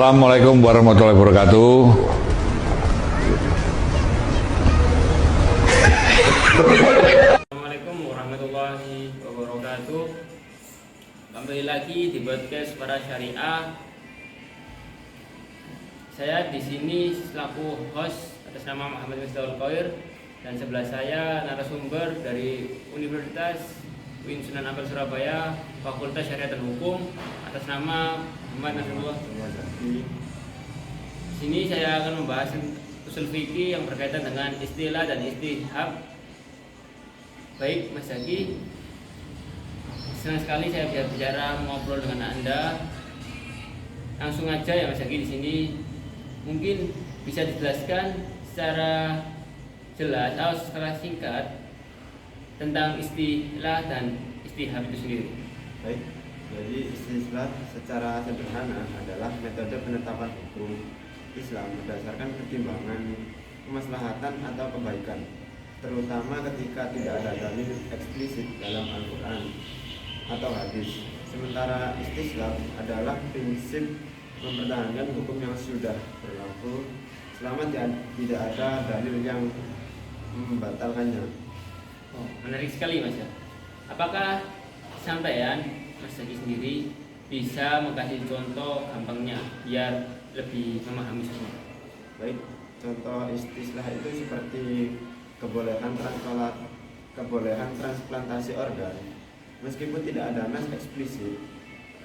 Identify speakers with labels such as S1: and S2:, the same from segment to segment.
S1: Assalamualaikum warahmatullahi wabarakatuh.
S2: Assalamualaikum warahmatullahi wabarakatuh. Kembali lagi di podcast para syariah. Saya di sini selaku host atas nama Muhammad Miftahul Khoir, dan sebelah saya narasumber dari Universitas UIN Sunan Ampel Surabaya, Fakultas Syariah dan Hukum, atas nama Muhammad Nasrullah. Di sini saya akan membahas usul fikih yang berkaitan dengan istilah dan istihab. Baik, Mas Zaki, senang sekali saya bisa bicara ngobrol dengan Anda. Langsung aja ya Mas Zaki, di sini mungkin bisa dijelaskan secara jelas atau secara singkat tentang istilah dan istihab itu sendiri.
S3: Baik, jadi istilah secara sederhana adalah metode penetapan hukum Islam berdasarkan pertimbangan kemaslahatan atau kebaikan, terutama ketika tidak ada dalil eksplisit dalam Al-Quran atau hadis. Sementara istislam adalah prinsip mempertahankan hukum yang sudah berlaku selama tidak ada dalil yang membatalkannya.
S2: Oh, menarik sekali Mas ya. Apakah sampean Mas Zaki sendiri bisa mengasih contoh gampangnya biar lebih memahami semua?
S3: Baik, contoh istilah itu seperti kebolehan transplantasi organ. Meskipun tidak ada nas eksplisit,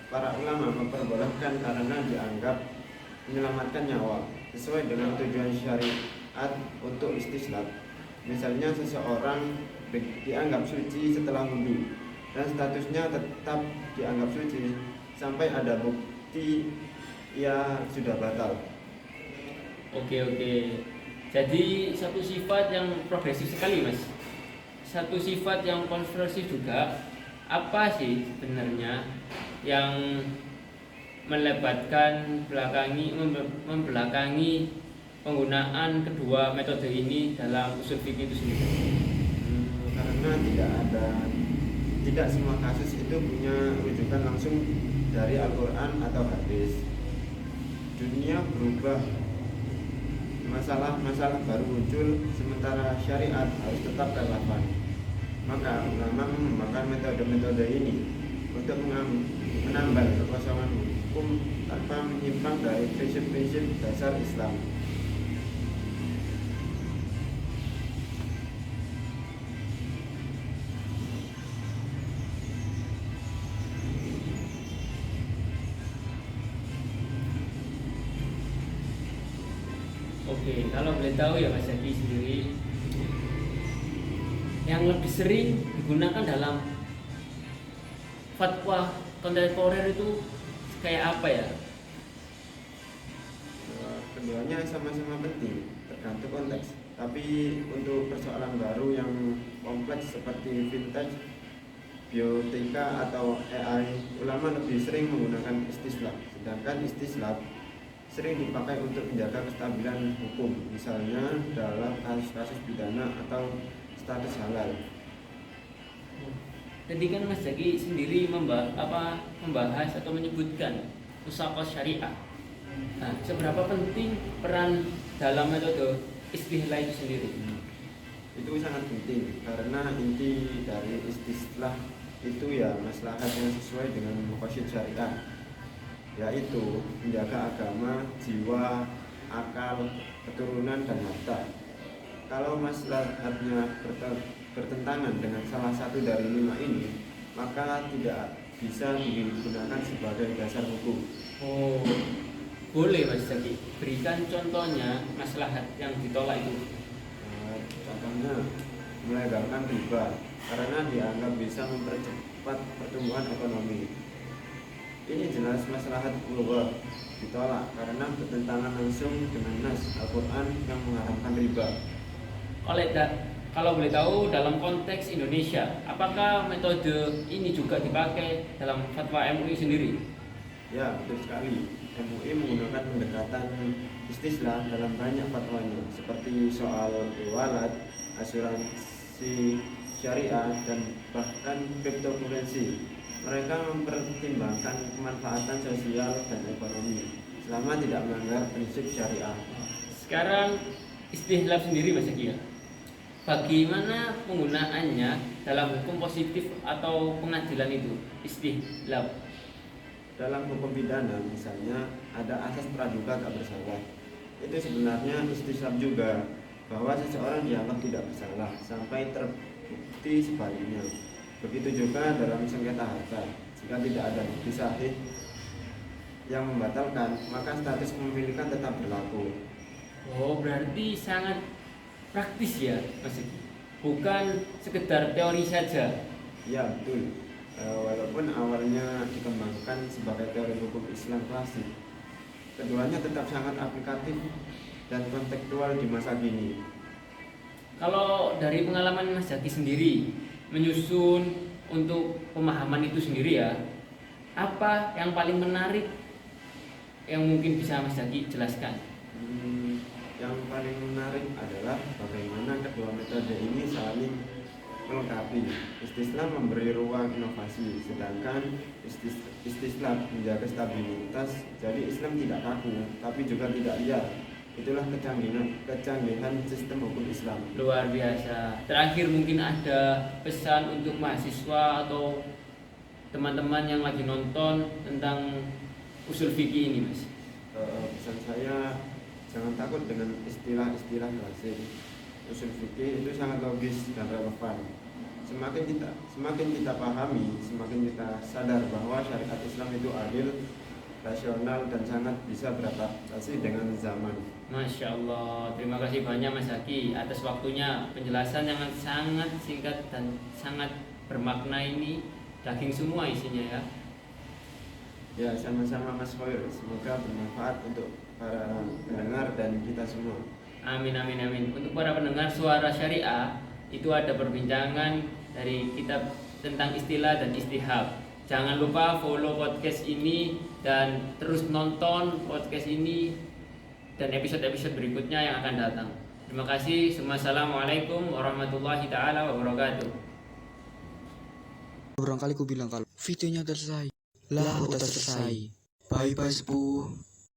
S3: para ulama memperbolehkan karena dianggap menyelamatkan nyawa sesuai dengan tujuan syariat untuk istislam. Misalnya seseorang dianggap suci setelah wudhu dan statusnya tetap dianggap suci sampai ada bukti ia sudah batal.
S2: Oke. Jadi satu sifat yang progresif sekali Mas. Satu sifat yang kontroversi juga. Apa sih sebenarnya yang membelakangi penggunaan kedua metode ini dalam usul fikih itu sendiri?
S3: Karena tidak semua kasus itu punya rujukan langsung dari Al-Quran atau hadis. Dunia berubah, masalah baru muncul, sementara syariat harus tetap relevan. Maka ulama mengembangkan metode-metode ini untuk menambal kekosongan hukum tanpa menyimpang dari prinsip-prinsip dasar Islam.
S2: Oke, kalau boleh tahu ya Mas Zaki sendiri, yang lebih sering digunakan dalam fatwa kontemporer itu kayak apa ya?
S3: Keduanya sama-sama penting, tergantung konteks. Tapi untuk persoalan baru yang kompleks seperti vintage, biotika atau AI, ulama lebih sering menggunakan istislah. Sedangkan istislah sering dipakai untuk menjaga kestabilan hukum, misalnya dalam kasus-kasus pidana atau status halal.
S2: Tadi kan Mas Zaki sendiri membahas atau menyebutkan usaqah syariah. Nah, seberapa penting peran dalam metode istilah itu sendiri?
S3: Itu sangat penting karena inti dari istislah itu ya maslahat yang sesuai dengan maqasid syariah, yaitu menjaga agama, jiwa, akal, keturunan, dan harta. Kalau maslahatnya bertentangan dengan salah satu dari 5 ini, maka tidak bisa digunakan sebagai dasar hukum.
S2: Oh, boleh Mas Zaki berikan contohnya maslahat yang ditolak itu?
S3: Contohnya melegalkan riba karena dianggap bisa mempercepat pertumbuhan ekonomi. Ini jelas maslahat global ditolak karena bertentangan langsung dengan nas Al-Quran yang mengharamkan riba.
S2: Kalau boleh tahu dalam konteks Indonesia, apakah metode ini juga dipakai dalam fatwa MUI sendiri?
S3: Ya, betul sekali. MUI menggunakan pendekatan istislah dalam banyak fatwanya, seperti soal walad, asuransi syariah, dan bahkan cryptocurrency. Mereka mempertimbangkan kemanfaatan sosial dan ekonomi selama tidak melanggar prinsip syariah.
S2: Sekarang istihlaf sendiri Mas Zaki ya. Bagaimana penggunaannya dalam hukum positif atau pengadilan itu istihlaf?
S3: Dalam hukum pidana misalnya ada asas praduga tak bersalah. Itu sebenarnya istihlaf juga, bahwa seseorang dianggap tidak bersalah sampai terbukti sebaliknya. Begitu juga dalam sengketa harta, jika tidak ada bukti sahih yang membatalkan, maka status kepemilikan tetap berlaku.
S2: Oh, berarti sangat praktis ya Mas Zaki. Bukan sekedar teori saja.
S3: Ya betul. Walaupun awalnya dikembangkan sebagai teori hukum Islam klasik, keduanya tetap sangat aplikatif dan kontekstual di masa kini.
S2: Kalau dari pengalaman Mas Zaki sendiri menyusun untuk pemahaman itu sendiri ya, apa yang paling menarik yang mungkin bisa Mas Zaki jelaskan?
S3: Yang paling menarik adalah bagaimana kedua metode ini saling melengkapi. Istislam memberi ruang inovasi, sedangkan istislaf menjaga stabilitas. Jadi Islam tidak kaku, tapi juga tidak liar. Itulah kecanggihan sistem hukum Islam.
S2: Luar biasa. Terakhir mungkin ada pesan untuk mahasiswa atau teman-teman yang lagi nonton tentang usul fikih ini, Mas.
S3: Pesan saya, jangan takut dengan istilah-istilah klasik. Usul fikih itu sangat logis dan relevan. Semakin kita pahami, semakin kita sadar bahwa syariat Islam itu adil, rasional, dan sangat bisa beradaptasi dengan zaman.
S2: Masya Allah, terima kasih banyak Mas Zaki atas waktunya, penjelasan yang sangat singkat dan sangat bermakna ini, daging semua isinya ya.
S3: Ya, sama-sama Mas Khoir, semoga bermanfaat untuk para pendengar dan kita semua.
S2: Amin amin amin. Untuk para pendengar Suara Syariah, itu ada perbincangan dari kitab tentang istilah dan istihab. Jangan lupa follow podcast ini dan terus nonton podcast ini dan episode-episode berikutnya yang akan datang. Terima kasih. Assalamualaikum warahmatullahi taala wabarakatuh.
S4: Berapa kali ku bilang kalau videonya udah selesai, lah udah selesai. Bye bye sepuh.